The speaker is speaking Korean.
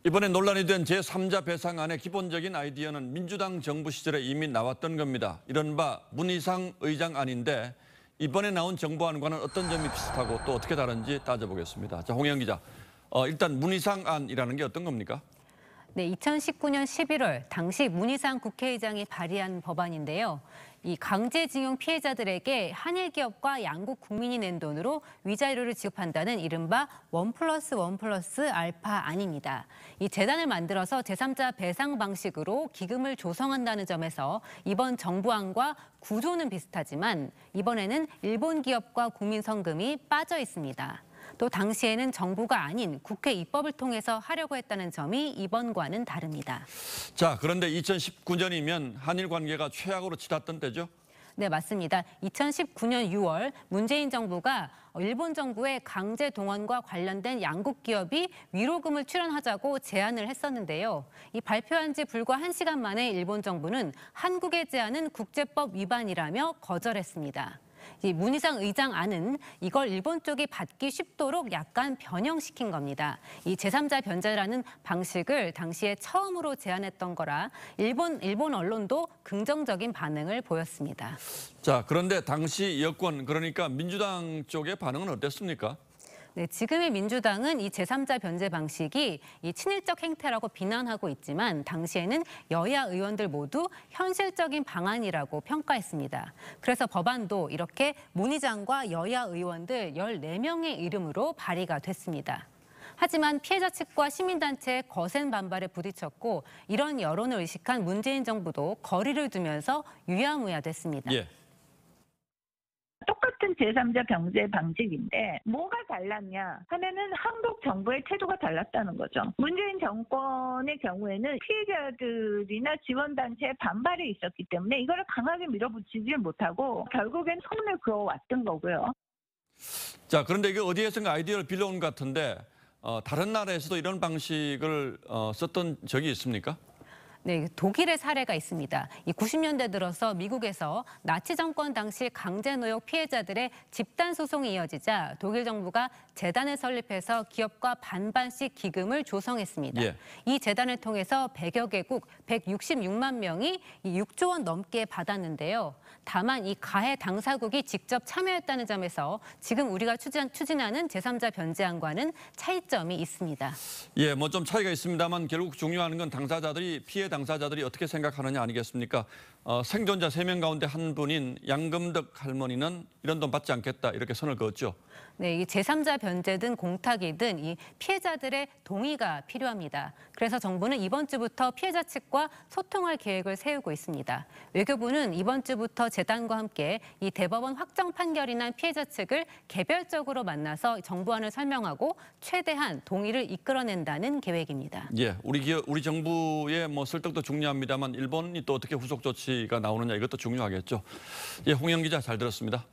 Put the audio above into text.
이번에 논란이 된 제3자 배상안의 기본적인 아이디어는 민주당 정부 시절에 이미 나왔던 겁니다. 이른바 문희상 의장안인데 이번에 나온 정부안과는 어떤 점이 비슷하고 또 어떻게 다른지 따져보겠습니다. 자, 홍영 기자. 일단 문희상안이라는 게 어떤 겁니까? 네, 2019년 11월 당시 문희상 국회의장이 발의한 법안인데요. 이 강제징용 피해자들에게 한일 기업과 양국 국민이 낸 돈으로 위자료를 지급한다는 이른바 1+1+, 알파안입니다. 이 재단을 만들어서 제3자 배상 방식으로 기금을 조성한다는 점에서 이번 정부안과 구조는 비슷하지만 이번에는 일본 기업과 국민 성금이 빠져 있습니다. 또 당시에는 정부가 아닌 국회 입법을 통해서 하려고 했다는 점이 이번과는 다릅니다. 자, 그런데 2019년이면 한일 관계가 최악으로 치닫던 때죠? 네, 맞습니다. 2019년 6월 문재인 정부가 일본 정부의 강제 동원과 관련된 양국 기업이 위로금을 출연하자고 제안을 했었는데요. 이 발표한 지 불과 1시간 만에 일본 정부는 한국의 제안은 국제법 위반이라며 거절했습니다. 이 문희상 의장안은 이걸 일본 쪽이 받기 쉽도록 약간 변형시킨 겁니다. 이 제3자 변제라는 방식을 당시에 처음으로 제안했던 거라 일본 언론도 긍정적인 반응을 보였습니다. 자, 그런데 당시 여권 그러니까 민주당 쪽의 반응은 어땠습니까? 네, 지금의 민주당은 이 제3자 변제 방식이 이 친일적 행태라고 비난하고 있지만 당시에는 여야 의원들 모두 현실적인 방안이라고 평가했습니다. 그래서 법안도 이렇게 문희장과 여야 의원들 14명의 이름으로 발의가 됐습니다. 하지만 피해자 측과 시민단체의 거센 반발에 부딪혔고 이런 여론을 의식한 문재인 정부도 거리를 두면서 유야무야 됐습니다. 예. 똑같은 제3자 병제 방식인데 뭐가 달랐냐 하면은 한국 정부의 태도가 달랐다는 거죠. 문재인 정권의 경우에는 피해자들이나 지원단체의 반발이 있었기 때문에 이거를 강하게 밀어붙이지 못하고 결국엔 선을 그어왔던 거고요. 자, 그런데 이게 어디에선가 아이디어를 빌려온 것 같은데 다른 나라에서도 이런 방식을 썼던 적이 있습니까? 네, 독일의 사례가 있습니다. 이 90년대 들어서 미국에서 나치 정권 당시 강제노역 피해자들의 집단 소송이 이어지자 독일 정부가 재단을 설립해서 기업과 반반씩 기금을 조성했습니다. 예. 이 재단을 통해서 100여 개국 166만 명이 6조 원 넘게 받았는데요. 다만 이 가해 당사국이 직접 참여했다는 점에서 지금 우리가 추진하는 제3자 변제안과는 차이점이 있습니다. 예, 뭐 좀 차이가 있습니다만 결국 중요한 건 피해 당사자들이 어떻게 생각하느냐 아니겠습니까? 생존자 3명 가운데 한 분인 양금덕 할머니는 이런 돈 받지 않겠다 이렇게 선을 그었죠. 네, 이 제3자 변제든 공탁이든 이 피해자들의 동의가 필요합니다. 그래서 정부는 이번 주부터 피해자 측과 소통할 계획을 세우고 있습니다. 외교부는 이번 주부터 재단과 함께 이 대법원 확정 판결이 난 피해자 측을 개별적으로 만나서 정부안을 설명하고 최대한 동의를 이끌어낸다는 계획입니다. 예, 우리 정부의 뭐 설득도 중요합니다만 일본이 또 어떻게 후속 조치가 나오느냐 이것도 중요하겠죠. 예, 홍영 기자 잘 들었습니다.